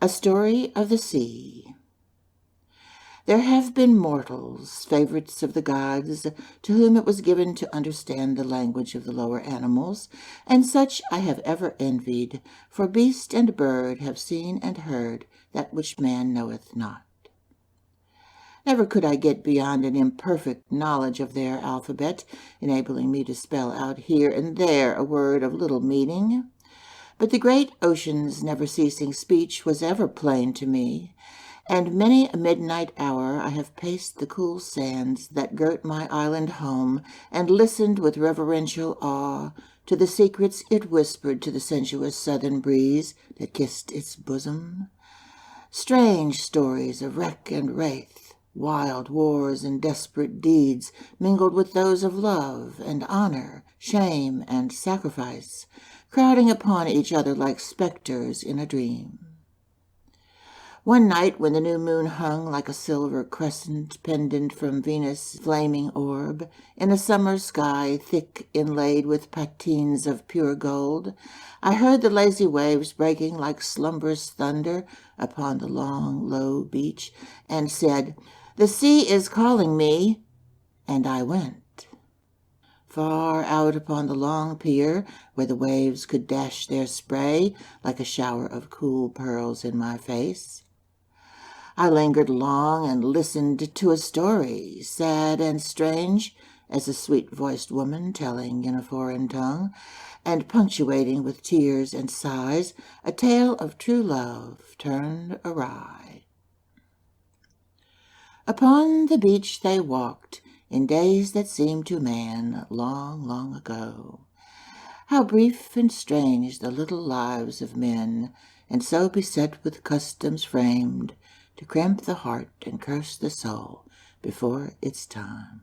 A Story of the Sea. There have been mortals, favorites of the gods, to whom it was given to understand the language of the lower animals, and such I have ever envied, for beast and bird have seen and heard that which man knoweth not. Never could I get beyond an imperfect knowledge of their alphabet, enabling me to spell out here and there a word of little meaning. But the great ocean's never-ceasing speech was ever plain to me, and many a midnight hour I have paced the cool sands that girt my island home, and listened with reverential awe to the secrets it whispered to the sensuous southern breeze that kissed its bosom. Strange stories of wreck and wraith, wild wars and desperate deeds, mingled with those of love and honor, shame and sacrifice, crowding upon each other like specters in a dream. One night, when the new moon hung like a silver crescent pendant from Venus' flaming orb, in a summer sky thick inlaid with patines of pure gold, I heard the lazy waves breaking like slumberous thunder upon the long, low beach, and said, "The sea is calling me," and I went. Far out upon the long pier, where the waves could dash their spray like a shower of cool pearls in my face, I lingered long and listened to a story, sad and strange as a sweet-voiced woman telling in a foreign tongue, and punctuating with tears and sighs a tale of true love turned awry. Upon the beach they walked, in days that seemed to man long, long ago. How brief and strange the little lives of men, and so beset with customs framed to cramp the heart and curse the soul before its time.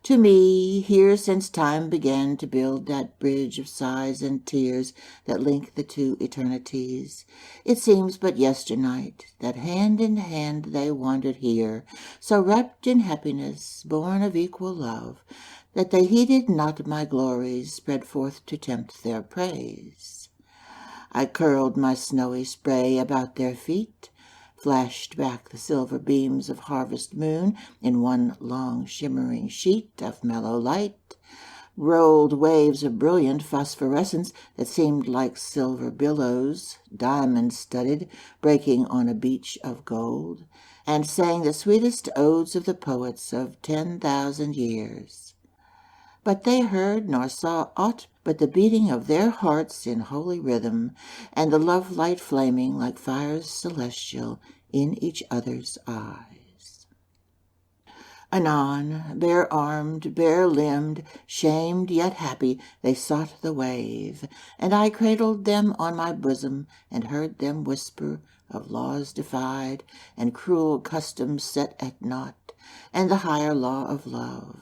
To me, here since time began to build that bridge of sighs and tears that link the two eternities, it seems but yesternight that hand in hand they wandered here, so wrapped in happiness, born of equal love, that they heeded not my glories spread forth to tempt their praise. I curled my snowy spray about their feet, flashed back the silver beams of harvest moon in one long shimmering sheet of mellow light, rolled waves of brilliant phosphorescence that seemed like silver billows, diamond-studded, breaking on a beach of gold, and sang the sweetest odes of the poets of 10,000 years. But they heard nor saw aught but the beating of their hearts in holy rhythm, and the love-light flaming like fires celestial in each other's eyes. Anon, bare-armed, bare-limbed, shamed yet happy, they sought the wave, and I cradled them on my bosom, and heard them whisper of laws defied, and cruel customs set at naught, and the higher law of love.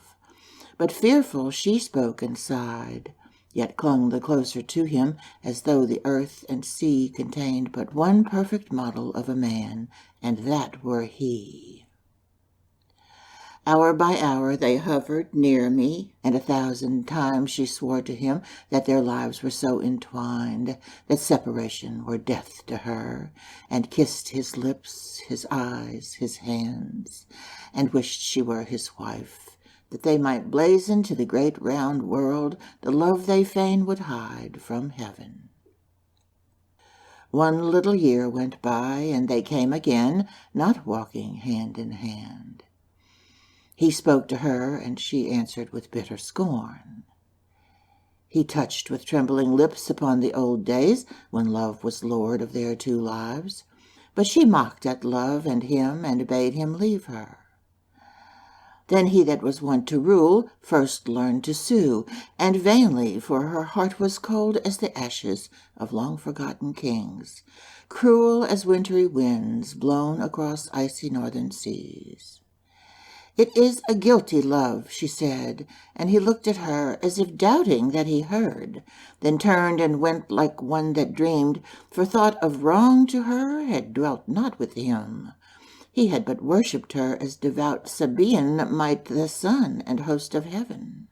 But fearful she spoke and sighed, yet clung the closer to him, as though the earth and sea contained but one perfect model of a man, and that were he. Hour by hour they hovered near me, and 1,000 times she swore to him that their lives were so entwined that separation were death to her, and kissed his lips, his eyes, his hands, and wished she were his wife, that they might blazon to the great round world the love they fain would hide from heaven. One little year went by, and they came again, not walking hand in hand. He spoke to her, and she answered with bitter scorn. He touched with trembling lips upon the old days when love was lord of their two lives, but she mocked at love and him, and bade him leave her. Then he that was wont to rule first learned to sue, and vainly, for her heart was cold as the ashes of long-forgotten kings, cruel as wintry winds blown across icy northern seas. "It is a guilty love," she said, and he looked at her as if doubting that he heard, then turned and went like one that dreamed, for thought of wrong to her had dwelt not with him. He had but worshipped her as devout Sabaean might the sun and host of heaven.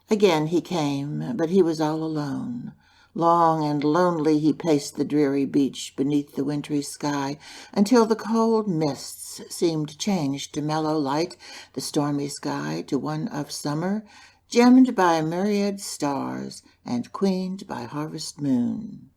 Again he came, but he was all alone, Long and lonely he paced the dreary beach beneath the wintry sky, until the cold mists seemed changed to mellow light, the stormy sky to one of summer, gemmed by myriad stars and queened by harvest moon.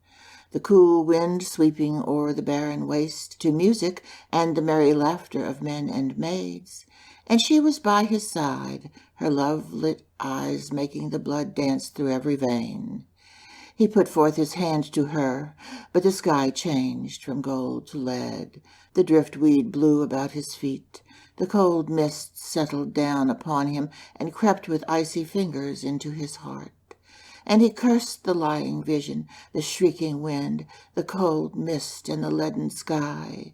The cool wind sweeping o'er the barren waste to music and the merry laughter of men and maids, and she was by his side, her love-lit eyes making the blood dance through every vein. He put forth his hand to her, but the sky changed from gold to lead. The driftweed blew about his feet. The cold mist settled down upon him and crept with icy fingers into his heart. And he cursed the lying vision, the shrieking wind, the cold mist and the leaden sky.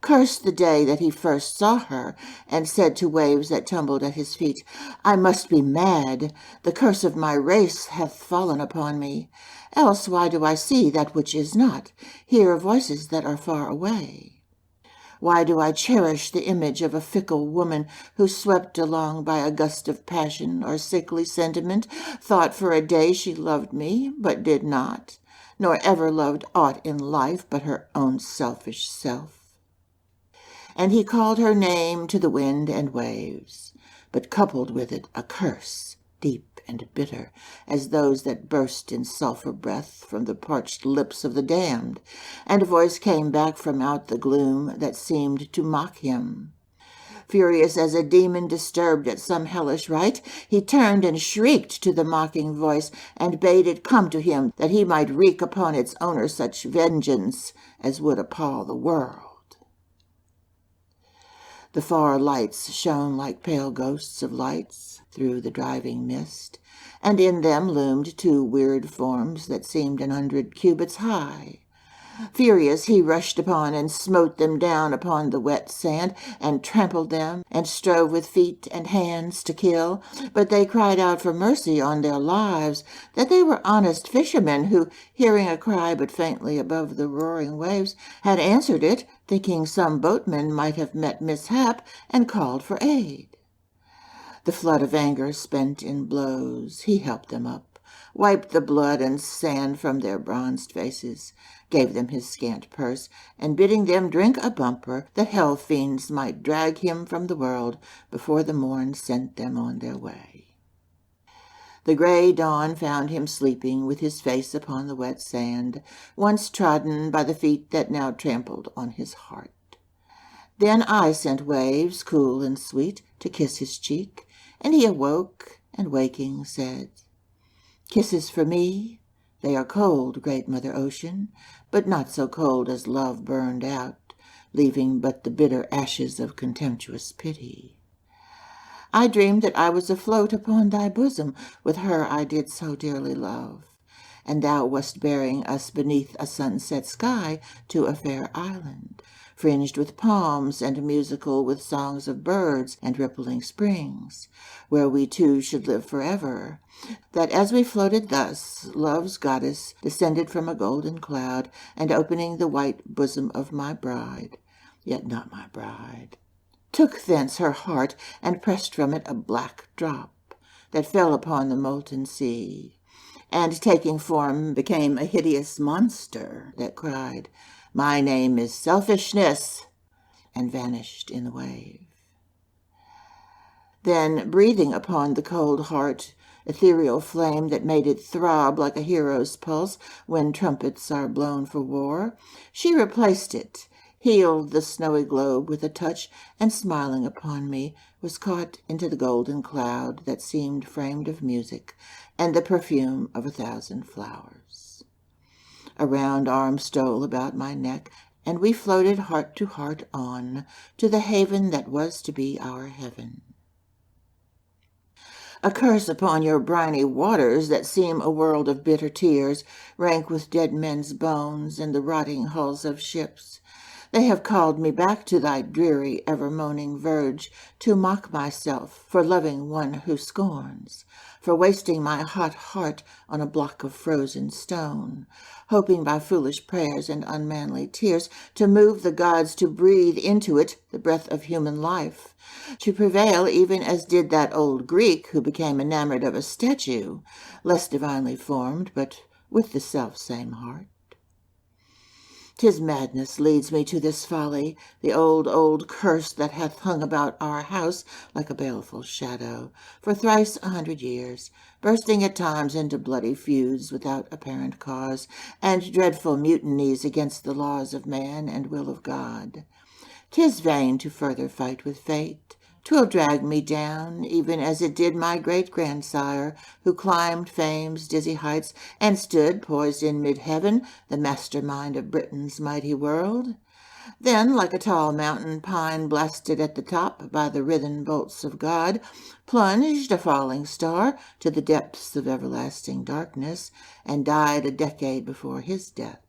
Cursed the day that he first saw her, and said to waves that tumbled at his feet, I must be mad. The curse of my race hath fallen upon me. Else why do I see that which is not, hear voices that are far away? Why do I cherish the image of a fickle woman who, swept along by a gust of passion or sickly sentiment, thought for a day she loved me, but did not, nor ever loved aught in life but her own selfish self? And he called her name to the wind and waves, but coupled with it a curse, deep and bitter, as those that burst in sulphur breath from the parched lips of the damned, and a voice came back from out the gloom that seemed to mock him. Furious as a demon disturbed at some hellish rite, he turned and shrieked to the mocking voice, and bade it come to him, that he might wreak upon its owner such vengeance as would appall the world. The far lights shone like pale ghosts of lights through the driving mist, and in them loomed two weird forms that seemed 100 cubits high. Furious he rushed upon and smote them down upon the wet sand, and trampled them, and strove with feet and hands to kill. But they cried out for mercy on their lives, that they were honest fishermen who, hearing a cry but faintly above the roaring waves, had answered it, thinking some boatman might have met mishap, and called for aid. The flood of anger spent in blows, he helped them up, wiped the blood and sand from their bronzed faces, gave them his scant purse, and bidding them drink a bumper, that hell fiends might drag him from the world before the morn sent them on their way. The gray dawn found him sleeping with his face upon the wet sand, once trodden by the feet that now trampled on his heart. Then I sent waves, cool and sweet, to kiss his cheek, and he awoke, and waking said, Kisses for me? They are cold, great Mother Ocean, but not so cold as love burned out, leaving but the bitter ashes of contemptuous pity. I dreamed that I was afloat upon thy bosom with her I did so dearly love, and thou wast bearing us beneath a sunset sky to a fair island, fringed with palms and musical with songs of birds and rippling springs, where we two should live forever. That as we floated thus, love's goddess descended from a golden cloud, and opening the white bosom of my bride, yet not my bride, took thence her heart and pressed from it a black drop that fell upon the molten sea, and taking form became a hideous monster that cried, My name is Selfishness, and vanished in the wave. Then, breathing upon the cold heart, ethereal flame that made it throb like a hero's pulse when trumpets are blown for war, she replaced it, healed the snowy globe with a touch, and smiling upon me, was caught into the golden cloud that seemed framed of music and the perfume of 1,000 flowers. A round arm stole about my neck, and we floated heart to heart on to the haven that was to be our heaven. A curse upon your briny waters that seem a world of bitter tears, rank with dead men's bones and the rotting hulls of ships. They have called me back to thy dreary, ever-moaning verge, to mock myself for loving one who scorns, for wasting my hot heart on a block of frozen stone, hoping by foolish prayers and unmanly tears to move the gods to breathe into it the breath of human life, to prevail even as did that old Greek who became enamored of a statue, less divinely formed, but with the self-same heart. 'Tis madness leads me to this folly, the old curse that hath hung about our house like a baleful shadow for thrice 100 years, bursting at times into bloody feuds without apparent cause, and dreadful mutinies against the laws of man and will of God. 'Tis vain to further fight with fate. 'Twill drag me down, even as it did my great-grandsire, who climbed fame's dizzy heights and stood poised in mid-heaven, the mastermind of Britain's mighty world. Then, like a tall mountain pine blasted at the top by the writhen bolts of God, plunged a falling star to the depths of everlasting darkness, and died a decade before his death.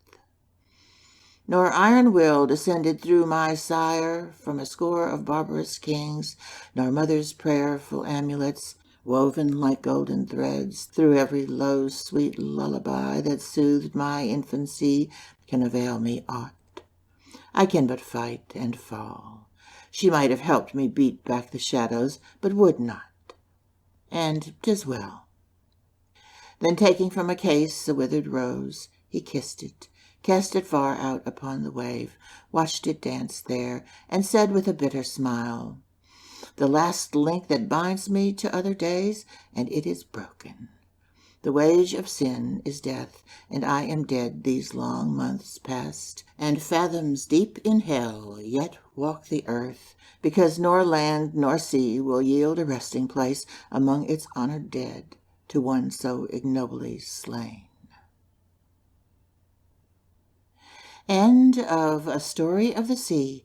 Nor iron will descended through my sire from a score of barbarous kings, nor mother's prayerful amulets, woven like golden threads through every low, sweet lullaby that soothed my infancy, can avail me aught. I can but fight and fall. She might have helped me beat back the shadows, but would not. And 'tis well. Then taking from a case a withered rose, he kissed it, cast it far out upon the wave, watched it dance there, and said with a bitter smile, "The last link that binds me to other days, and it is broken. The wage of sin is death, and I am dead these long months past, and fathoms deep in hell yet walk the earth, because nor land nor sea will yield a resting place among its honored dead to one so ignobly slain." End of A Story of the Sea